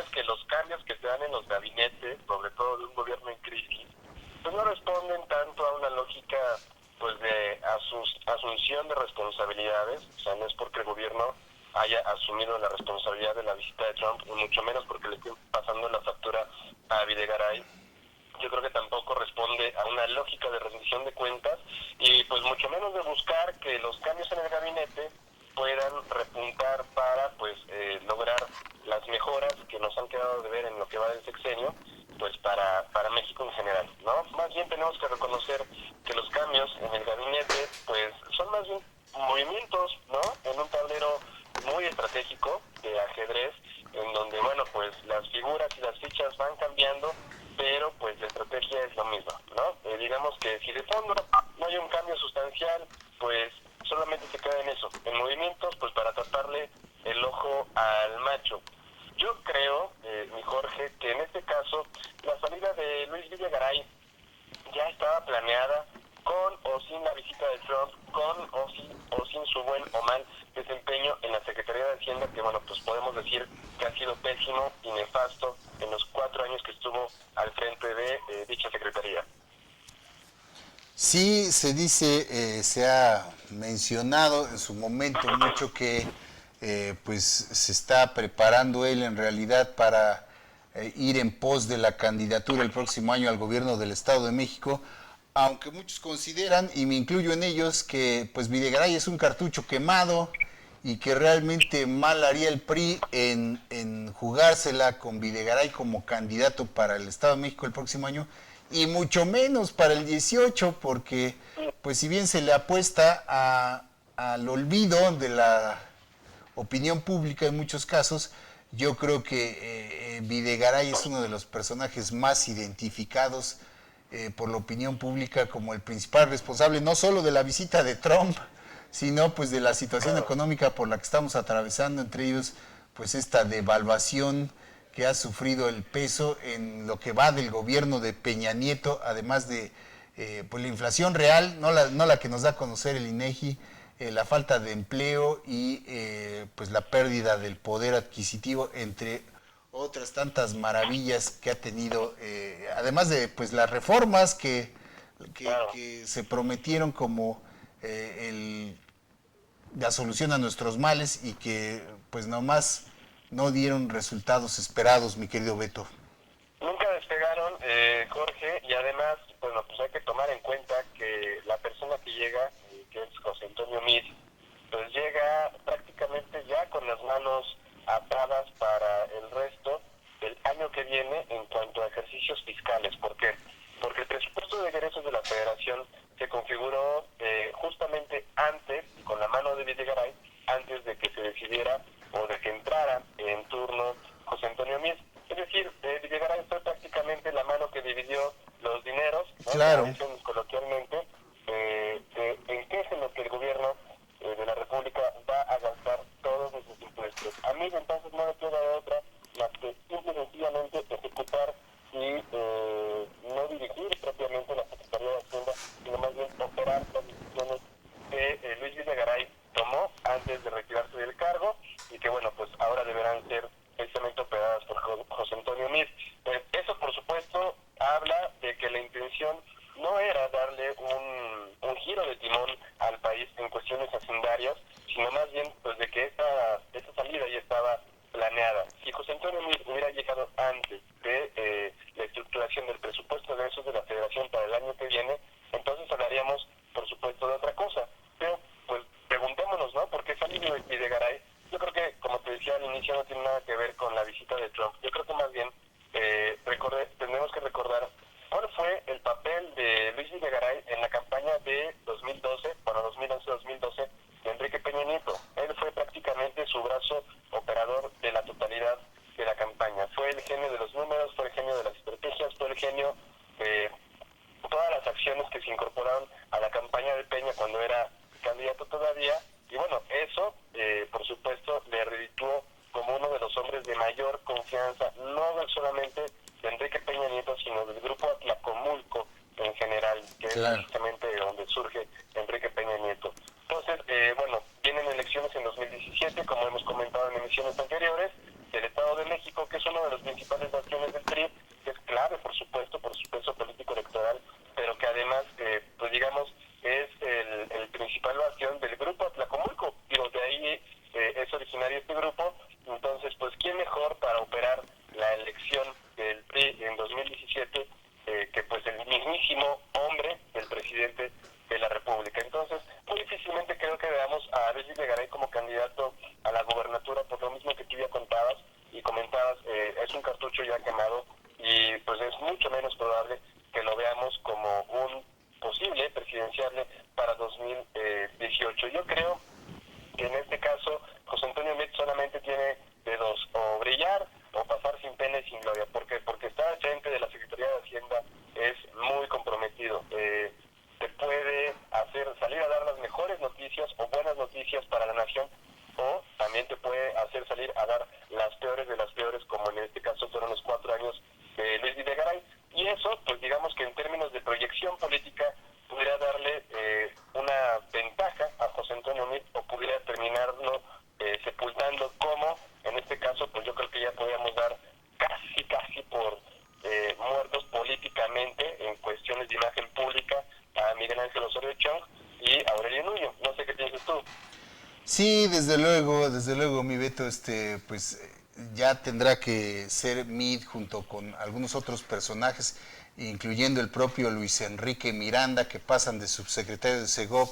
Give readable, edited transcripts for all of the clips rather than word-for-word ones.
es que los cambios que se dan en los gabinetes, sobre todo de un gobierno en crisis, pues no responden tanto a una lógica pues de asunción de responsabilidades. O sea, no es porque el gobierno haya asumido la responsabilidad de la visita de Trump, y mucho menos porque le estén pasando la factura a Videgaray. Yo creo que tampoco responde a una lógica de rendición de cuentas, y pues mucho menos de buscar que los cambios en el gabinete puedan repuntar para pues lograr las mejoras que nos han quedado de ver en lo que va del sexenio, pues para México en general, ¿no? Más bien tenemos que reconocer que los cambios en el gabinete pues son más bien movimientos, ¿no? En un tablero muy estratégico de ajedrez, en donde, bueno, pues las figuras y las fichas van cambiando, pero pues la estrategia es lo mismo, ¿no? Digamos que si de fondo no hay un cambio sustancial, pues solamente se queda en eso, en movimientos, pues para taparle el ojo al macho. Yo creo, mi Jorge, que en este caso la salida de Luis Videgaray ya estaba planeada, con o sin la visita de Trump, con o sin su buen o mal desempeño en la Secretaría de Hacienda, que bueno, pues podemos decir que ha sido pésimo y nefasto en los 4 años que estuvo al frente de dicha Secretaría. Sí, se dice, se ha mencionado en su momento mucho que pues se está preparando él en realidad para ir en pos de la candidatura el próximo año al gobierno del Estado de México, aunque muchos consideran, y me incluyo en ellos, que pues Videgaray es un cartucho quemado y que realmente mal haría el PRI en jugársela con Videgaray como candidato para el Estado de México el próximo año, y mucho menos para el 18, porque pues si bien se le apuesta al olvido de la opinión pública en muchos casos, yo creo que Videgaray es uno de los personajes más identificados por la opinión pública como el principal responsable no solo de la visita de Trump, sino pues de la situación económica por la que estamos atravesando, entre ellos pues esta devaluación que ha sufrido el peso en lo que va del gobierno de Peña Nieto, además de pues la inflación real, no la que nos da a conocer el INEGI, la falta de empleo y pues la pérdida del poder adquisitivo, entre otras tantas maravillas que ha tenido, además de pues las reformas Claro. que se prometieron como la solución a nuestros males y que pues nomás no dieron resultados esperados, mi querido Beto. Nunca despegaron, Jorge, y además, bueno, pues hay que tomar en cuenta que la persona que llega, que es José Antonio Meade, pues llega prácticamente ya con las manos atadas para el resto del año que viene en cuanto a ejercicios fiscales. ¿Por qué? Porque el presupuesto de egresos de la Federación se configuró justamente antes, y con la mano de Videgaray, antes de que se decidiera o de que entrara en turno José Antonio Meade. Es decir, Videgaray fue prácticamente la mano que dividió los dineros, ¿no? Como Claro. dicen coloquialmente, en qué es en lo que el gobierno de la República va a gastar todos nuestros impuestos. A mí entonces no me queda de otra más que simple y sencillamente ejecutar y no dirigir propiamente la Secretaría de Hacienda, sino más bien operar las decisiones que Luis Videgaray tomó antes de retirarse del cargo, y que bueno, pues ahora deberán ser precisamente operadas por José Antonio Meade. Eso por supuesto habla de que la intención no era darle un giro de timón al país en cuestiones hacendarias, sino más bien pues de que esta salida ya estaba planeada. Si José Antonio Meade hubiera llegado antes de la estructuración del presupuesto de esos de la Federación para el año que viene, entonces hablaríamos por supuesto de otra cosa. Pero pues preguntémonos, ¿no? ¿Por qué salió Videgaray? Yo creo que, como te decía al inicio, no tiene nada que ver con la visita de Trump. Yo creo que más bien tenemos que recordar cuál fue el papel de Luis Videgaray en la campaña de 2012, bueno, 2011-2012, de Enrique Peña Nieto. Él fue prácticamente su brazo operador de la totalidad de la campaña. Fue el genio de los números, fue el genio de las estrategias, fue el genio de todas las acciones que se incorporaron a la campaña de Peña cuando era candidato todavía. Y bueno, eso, por supuesto, le redituó como uno de los hombres de mayor confianza, no solamente de Enrique Peña Nieto, sino del grupo Atlacomulco en general, que es Claro. precisamente de donde surge Enrique Peña Nieto. Entonces, bueno, vienen elecciones en 2017, como hemos comentado en emisiones anteriores, del Estado de México, que es uno de los principales bastiones del PRI, que es clave, por supuesto, por su peso político electoral, pero que además, pues digamos, es el principal bastión del grupo Atlacomulco. Digo, de ahí es originario este grupo. Entonces, pues, ¿quién mejor para operar la elección del PRI en 2017 que pues el mismísimo hombre del presidente de la República? Entonces, muy difícilmente creo que veamos a Luis Videgaray como candidato a la gobernatura, por lo mismo que tú ya contabas y comentabas, es un cartucho ya quemado, y pues es mucho menos probable que lo veamos como un posible presidenciable para 2018. Yo creo que en este caso José Antonio Meade solamente tiene de dos: o brillar o pasar sin pena y sin gloria. ¿Por qué? Porque estar al frente de la Secretaría de Hacienda es muy comprometido. Te puede hacer salir a dar las mejores noticias o buenas noticias para la nación, o también te puede hacer salir a dar las peores de las peores, como en este caso fueron los 4 años de Luis Videgaray. Y eso, pues digamos que en términos de proyección política, pudiera darle una ventaja a José Antonio Meade, o pudiera terminarlo sepultando, como en este caso, pues yo creo que ya podríamos dar casi por muertos políticamente en cuestiones de imagen pública a Miguel Ángel Osorio Chong y a Aurelio Nuño. No sé qué piensas tú. Sí, desde luego, mi Beto, pues ya tendrá que ser Meade junto con algunos otros personajes, incluyendo el propio Luis Enrique Miranda, que pasan de subsecretario de Segov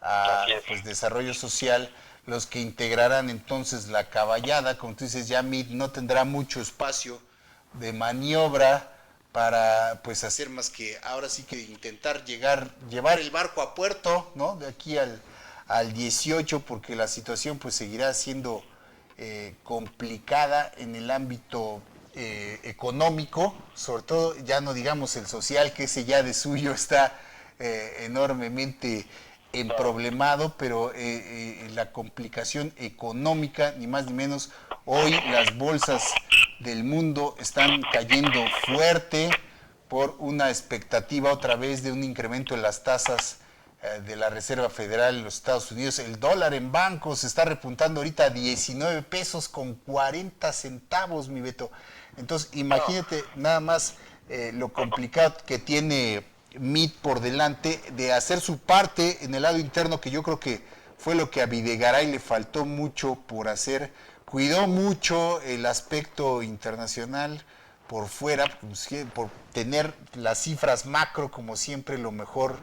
a pues Desarrollo Social, los que integrarán entonces la caballada. Como tú dices, ya Meade no tendrá mucho espacio de maniobra para pues hacer más que ahora sí que intentar llevar el barco a puerto, ¿no? De aquí al 18, porque la situación pues seguirá siendo complicada en el ámbito económico, sobre todo ya no digamos el social, que ese ya de suyo está enormemente emproblemado, pero la complicación económica, ni más ni menos. Hoy las bolsas del mundo están cayendo fuerte por una expectativa otra vez de un incremento en las tasas de la Reserva Federal en los Estados Unidos. El dólar en bancos está repuntando ahorita a 19 pesos con 40 centavos, mi Beto. Entonces, imagínate nada más lo complicado que tiene Meade por delante de hacer su parte en el lado interno, que yo creo que fue lo que a Videgaray le faltó mucho por hacer. Cuidó mucho el aspecto internacional por fuera, por tener las cifras macro como siempre lo mejor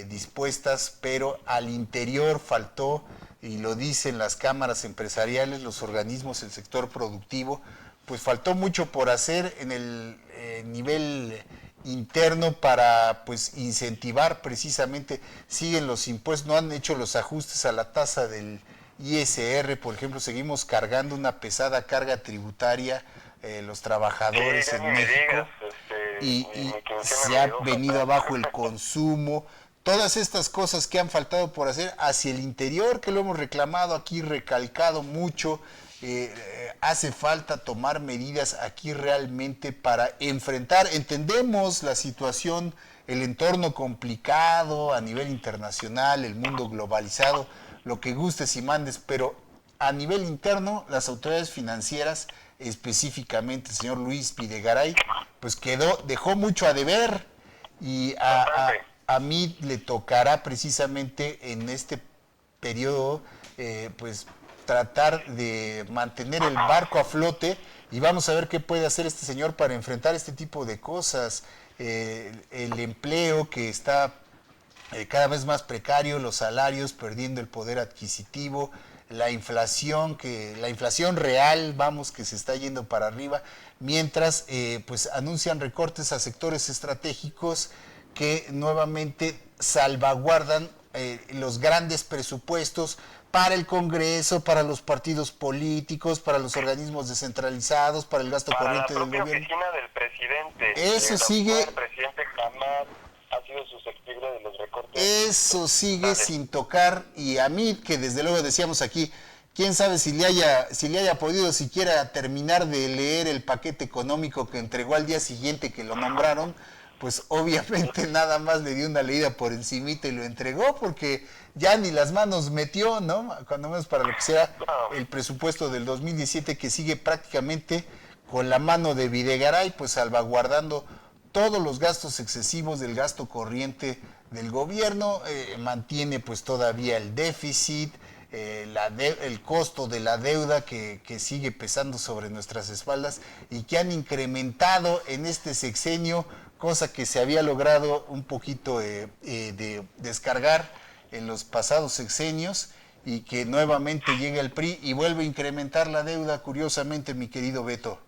dispuestas, pero al interior faltó, y lo dicen las cámaras empresariales, los organismos, el sector productivo, pues faltó mucho por hacer en el nivel interno para pues incentivar precisamente. Siguen los impuestos, no han hecho los ajustes a la tasa del ISR, por ejemplo. Seguimos cargando una pesada carga tributaria los trabajadores Sí, en México, y se ha venido abajo el consumo. Todas estas cosas que han faltado por hacer hacia el interior, que lo hemos reclamado aquí, recalcado mucho, hace falta tomar medidas aquí realmente para enfrentar. Entendemos la situación, el entorno complicado a nivel internacional, el mundo globalizado, lo que gustes y mandes, pero a nivel interno, las autoridades financieras, específicamente el señor Luis Videgaray, pues dejó mucho a deber, y a mí le tocará precisamente en este periodo pues tratar de mantener el barco a flote, y vamos a ver qué puede hacer este señor para enfrentar este tipo de cosas. El empleo que está cada vez más precario, los salarios perdiendo el poder adquisitivo, la inflación real, vamos, que se está yendo para arriba, mientras pues anuncian recortes a sectores estratégicos que nuevamente salvaguardan los grandes presupuestos para el Congreso, para los partidos políticos, para los organismos descentralizados, para el gasto corriente del gobierno. Para la propia oficina del presidente. Eso sigue. El presidente jamás ha sido susceptible de los recortes. Eso sigue sin tocar, y a mí, que desde luego decíamos aquí, quién sabe si le haya podido siquiera terminar de leer el paquete económico que entregó al día siguiente que lo nombraron, pues obviamente nada más le dio una leída por encimita y lo entregó porque ya ni las manos metió, ¿no? Cuando menos para lo que sea No, el presupuesto del 2017 que sigue prácticamente con la mano de Videgaray, pues salvaguardando todos los gastos excesivos del gasto corriente del gobierno, mantiene pues todavía el déficit, el costo de la deuda que sigue pesando sobre nuestras espaldas y que han incrementado en este sexenio, cosa que se había logrado un poquito de descargar en los pasados sexenios y que nuevamente llega el PRI y vuelve a incrementar la deuda, curiosamente, mi querido Beto.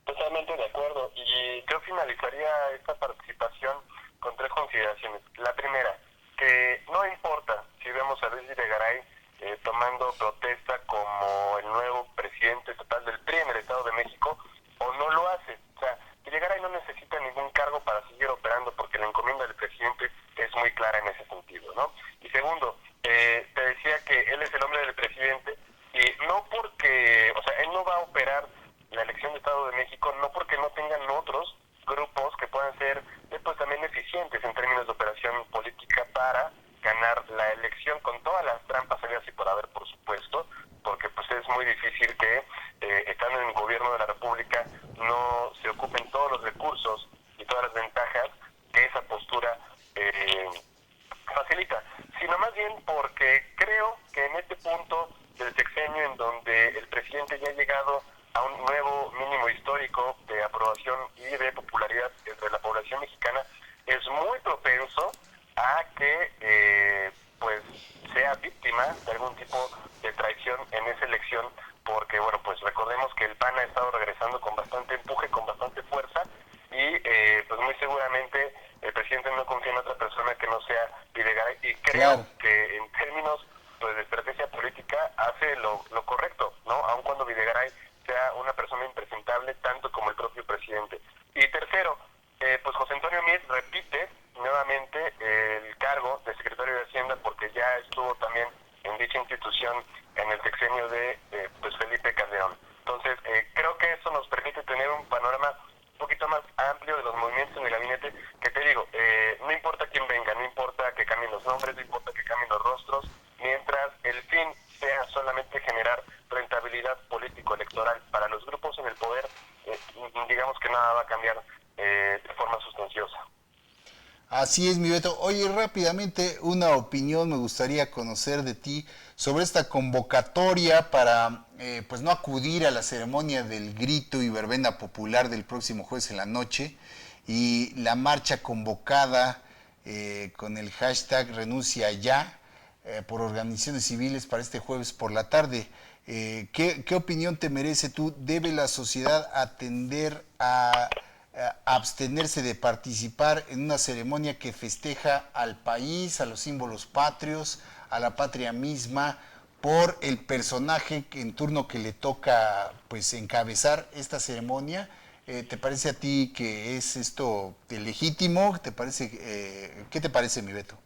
totalmente de acuerdo. Y yo finalizaría esta participación con tres consideraciones. La primera, que no importa si vemos a Luis Videgaray tomando protesta como el nuevo presidente estatal del PRI en el Estado de México, o no lo hace. O sea, Videgaray no necesita ningún cargo para seguir operando porque la encomienda del presidente es muy clara en ese sentido, ¿no? Y segundo, te decía que él es el hombre del presidente y no porque, o sea, él no va a operar la elección de Estado de México, no porque no tengan otros grupos que puedan ser pues también eficientes en términos de operación política para ganar la elección con todas las trampas habidas y por haber, por supuesto, porque pues es muy difícil que estando en el gobierno de la República no se ocupen todos los recursos y todas las ventajas que esa postura facilita, sino más bien porque creo que en este punto del sexenio en donde el presidente ya ha llegado a un nuevo mínimo histórico de aprobación y de popularidad entre la población mexicana, es muy propenso a que pues sea víctima de algún tipo de traición en esa elección, porque bueno, pues recordemos que el PAN ha estado regresando con bastante empuje, con bastante fuerza, y pues muy seguramente el presidente no confía en otra persona que no sea Videgaray, y creo Claro. que en términos pues, de estrategia política hace lo correcto, ¿no? Aun cuando Videgaray sea una persona impresentable tanto como el propio presidente. Y tercero, pues José Antonio Meade repite nuevamente el cargo de secretario de Hacienda porque ya estuvo también en dicha institución en el sexenio de pues Felipe Calderón. Entonces, creo que eso nos permite tener un panorama un poquito más amplio de los movimientos en el gabinete, que te digo, no importa quién venga, no importa que cambien los nombres, no importa que cambien los rostros, mientras el fin sea solamente generar rentabilidad político-electoral para los grupos en el poder, digamos que nada va a cambiar de forma sustanciosa. Así es, mi Beto. Oye, rápidamente, una opinión me gustaría conocer de ti sobre esta convocatoria para, pues no acudir a la ceremonia del grito y verbena popular del próximo jueves en la noche y la marcha convocada con el hashtag renuncia ya por organizaciones civiles para este jueves por la tarde. ¿Qué opinión te merece tú? ¿Debe la sociedad atender a abstenerse de participar en una ceremonia que festeja al país, a los símbolos patrios, a la patria misma, por el personaje que en turno que le toca pues encabezar esta ceremonia? ¿Te parece a ti que es esto legítimo? ¿Qué te parece, mi Beto?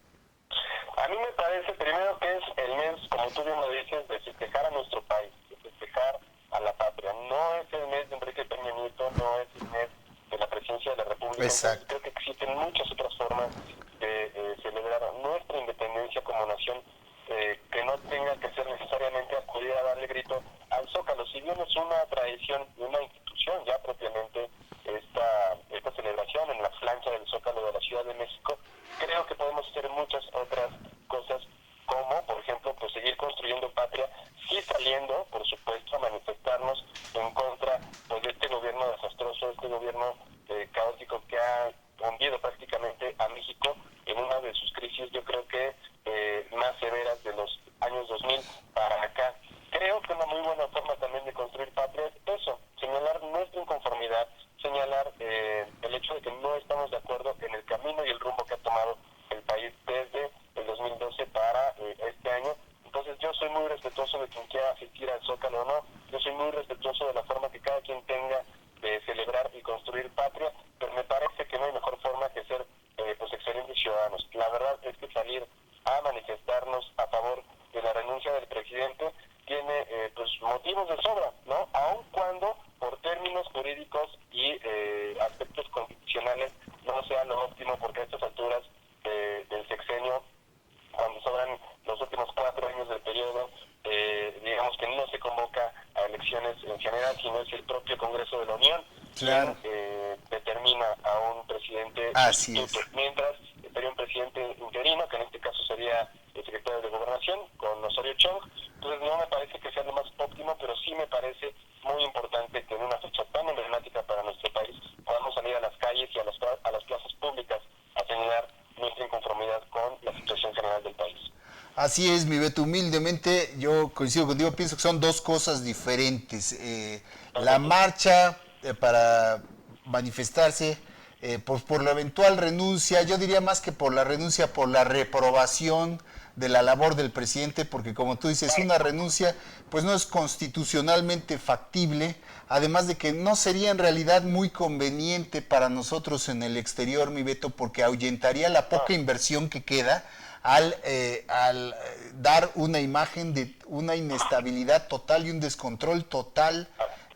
A mí me parece primero que es el mes, como tú bien lo dices, de festejar a nuestro país, de festejar a la patria. No es el mes de Enrique Peña Nieto, no es el mes de la presidencia de la República. Entonces Exacto. creo que existen muchas otras formas de celebrar nuestra independencia como nación, que no tenga que ser necesariamente acudir a darle grito al Zócalo. Si bien es una tradición y una institución ya propiamente esta celebración en la plancha del Zócalo de la Ciudad de México, creo que podemos hacer muchas otras cosas, como por ejemplo pues seguir construyendo patria, sí saliendo por supuesto a manifestarnos en contra pues, de este gobierno desastroso, este gobierno caótico que ha hundido prácticamente a México en una de sus crisis, yo creo que más severas de los años 2000 para acá. Creo que una muy buena forma también de construir patria es eso, señalar nuestra inconformidad, señalar el hecho de que no estamos de acuerdo en el camino y el rumbo que ha tomado el país desde el 2012 para este año. Entonces yo soy muy respetuoso de quien quiera asistir al Zócalo o no, yo soy muy respetuoso de la forma que cada quien tenga de celebrar y construir patria, pero me parece que no hay mejor forma que ser pues excelentes ciudadanos. La verdad es que salir a manifestarnos a favor de la renuncia del presidente tiene pues motivos de sobra, ¿no? Aun cuando por términos jurídicos y aspectos constitucionales no sea lo es en general, sino es el propio Congreso de la Unión Claro. quien determina a un presidente Así sustituto, es. mientras estaría un presidente interino, que en este caso sería el secretario de Gobernación, con Osorio Chong. Entonces no me parece que sea lo más óptimo, pero sí me parece muy importante que en una fecha tan emblemática para nuestro país podamos salir a las calles y a las plazas públicas a señalar nuestra inconformidad con la situación general del país. Así es, mi Beto, humildemente yo coincido contigo, pienso que son dos cosas diferentes. La marcha para manifestarse pues por la eventual renuncia, yo diría más que por la renuncia, por la reprobación de la labor del presidente, porque como tú dices, una renuncia pues no es constitucionalmente factible, además de que no sería en realidad muy conveniente para nosotros en el exterior, mi Beto, porque ahuyentaría la poca inversión que queda al dar una imagen de una inestabilidad total y un descontrol total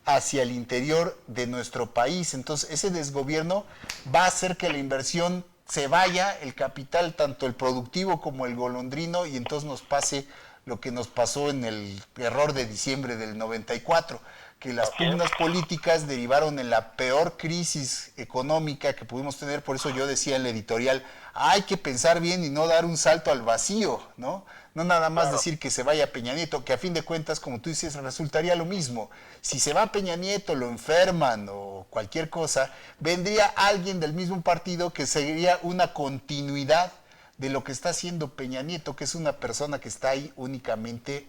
hacia el interior de nuestro país. Entonces, ese desgobierno va a hacer que la inversión se vaya, el capital, tanto el productivo como el golondrino, y entonces nos pase lo que nos pasó en el error de diciembre del 94, que las pugnas políticas derivaron en la peor crisis económica que pudimos tener. Por eso yo decía en la editorial, hay que pensar bien y no dar un salto al vacío, ¿no? No nada más decir que se vaya Peña Nieto, que a fin de cuentas, como tú dices, resultaría lo mismo. Si se va Peña Nieto, lo enferman o cualquier cosa, vendría alguien del mismo partido que seguiría una continuidad de lo que está haciendo Peña Nieto, que es una persona que está ahí únicamente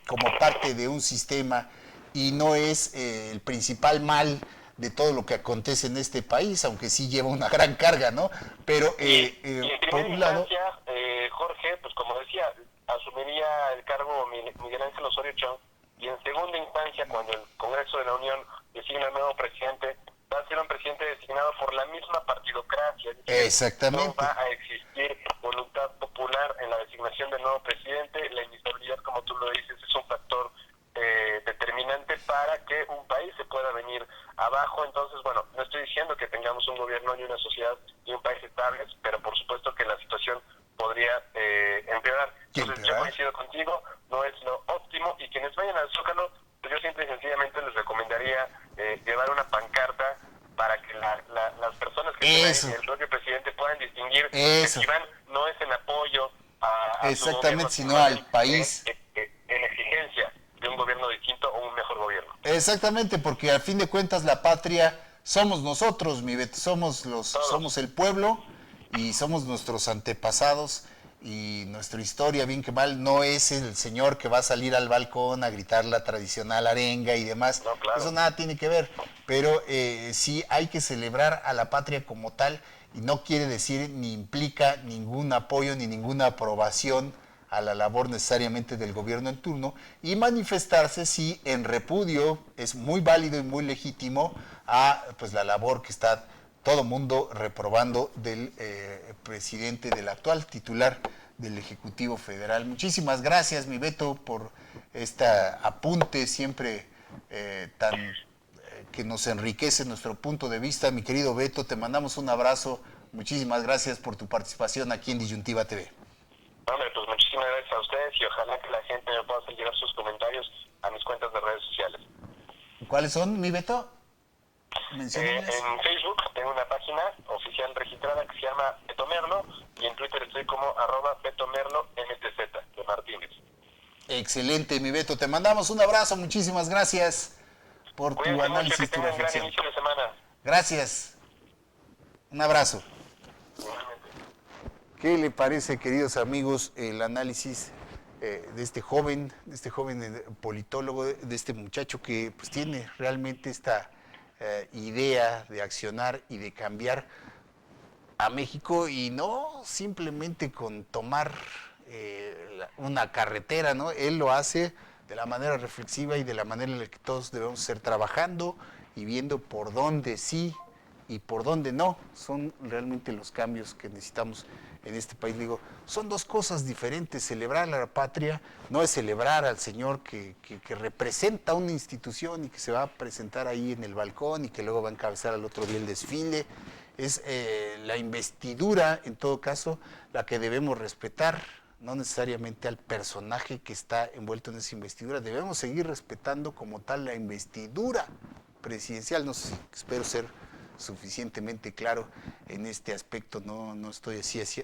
como parte de un sistema y no es el principal mal de todo lo que acontece en este país, aunque sí lleva una gran carga, ¿no? Pero Y en por primera un lado... instancia, Jorge, pues como decía, asumiría el cargo Miguel Ángel Osorio Chong, y en segunda instancia, cuando el Congreso de la Unión designa al nuevo presidente, va a ser un presidente designado por la misma partidocracia. Es decir, no Exactamente. va a existir voluntad popular en la designación del nuevo presidente. La inestabilidad, como tú lo dices, es un factor determinante para que un país se pueda venir abajo. Entonces, bueno, no estoy diciendo que tengamos un gobierno y una sociedad y un país estables, pero por supuesto que la situación podría empeorar. Entonces, yo coincido contigo, no es lo óptimo, y quienes vayan al Zócalo, pues yo simple y sencillamente les recomendaría llevar una pancarta para que las personas que estén ahí, el propio presidente, puedan distinguir que si van no es en apoyo a su gobierno, Exactamente, sino sino más al bien país. en exigencia de un gobierno distinto o un mejor gobierno. Exactamente, porque al fin de cuentas la patria somos nosotros, mi Beto, somos Todos. el pueblo y somos nuestros antepasados, y nuestra historia, bien que mal, no es el señor que va a salir al balcón a gritar la tradicional arenga y demás. No, claro. Eso nada tiene que ver, pero sí hay que celebrar a la patria como tal, y no quiere decir ni implica ningún apoyo ni ninguna aprobación a la labor necesariamente del gobierno en turno, y manifestarse sí en repudio es muy válido y muy legítimo a pues la labor que está todo mundo reprobando del presidente, del actual titular del Ejecutivo Federal. Muchísimas gracias, mi Beto, por este apunte siempre tan que nos enriquece nuestro punto de vista. Mi querido Beto, te mandamos un abrazo. Muchísimas gracias por tu participación aquí en Disyuntiva TV. Hombre, pues muchísimas gracias a ustedes, y ojalá que la gente me pueda hacer llegar sus comentarios a mis cuentas de redes sociales. ¿Cuáles son, mi Beto? Menciónenlas. En Facebook tengo una página oficial registrada que se llama Beto Merlo, y en Twitter estoy como @BetoMerloMTZ de Martínez. Excelente, mi Beto. Te mandamos un abrazo. Muchísimas gracias por tu Cuídense mucho y que análisis, tu tengan gran reflexión. inicio de semana. Gracias. Un abrazo. Igualmente. ¿Qué le parece, queridos amigos, el análisis de este joven politólogo, de este muchacho que pues, tiene realmente esta idea de accionar y de cambiar a México, y no simplemente con tomar una carretera, ¿no? Él lo hace de la manera reflexiva y de la manera en la que todos debemos ser trabajando y viendo por dónde sí y por dónde no son realmente los cambios que necesitamos en este país. Digo, son dos cosas diferentes. Celebrar a la patria no es celebrar al señor que representa una institución y que se va a presentar ahí en el balcón y que luego va a encabezar al otro día el desfile. Es la investidura, en todo caso, la que debemos respetar, no necesariamente al personaje que está envuelto en esa investidura. Debemos seguir respetando como tal la investidura presidencial. No sé, espero ser suficientemente claro en este aspecto. No estoy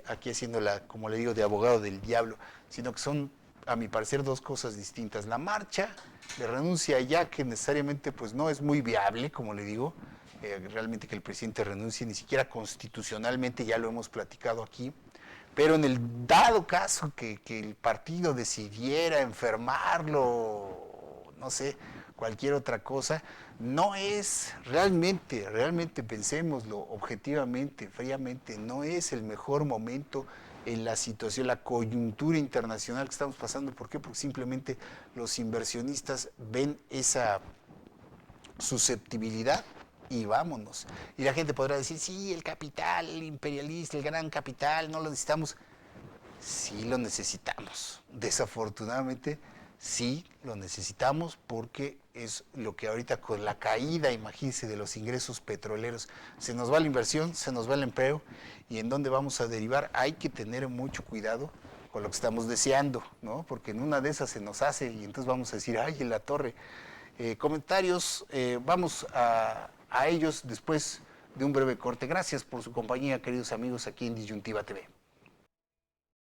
aquí haciéndola, como le digo, de abogado del diablo, sino que son, a mi parecer, dos cosas distintas. La marcha de renuncia, ya que necesariamente pues no es muy viable, como le digo, realmente que el presidente renuncie, ni siquiera constitucionalmente, ya lo hemos platicado aquí. Pero en el dado caso que el partido decidiera enfermarlo, no sé, cualquier otra cosa, no es realmente pensémoslo objetivamente, fríamente, no es el mejor momento en la situación, la coyuntura internacional que estamos pasando. ¿Por qué? Porque simplemente los inversionistas ven esa susceptibilidad y vámonos. Y la gente podrá decir, sí, el capital, el imperialista, el gran capital, no lo necesitamos. Sí lo necesitamos. Desafortunadamente, sí lo necesitamos porque es lo que ahorita con la caída, imagínense, de los ingresos petroleros, se nos va la inversión, se nos va el empleo y en dónde vamos a derivar. Hay que tener mucho cuidado con lo que estamos deseando, ¿no? Porque en una de esas se nos hace y entonces vamos a decir, ay, en la torre. Comentarios, vamos a ellos después de un breve corte. Gracias por su compañía, queridos amigos, aquí en Disyuntiva TV.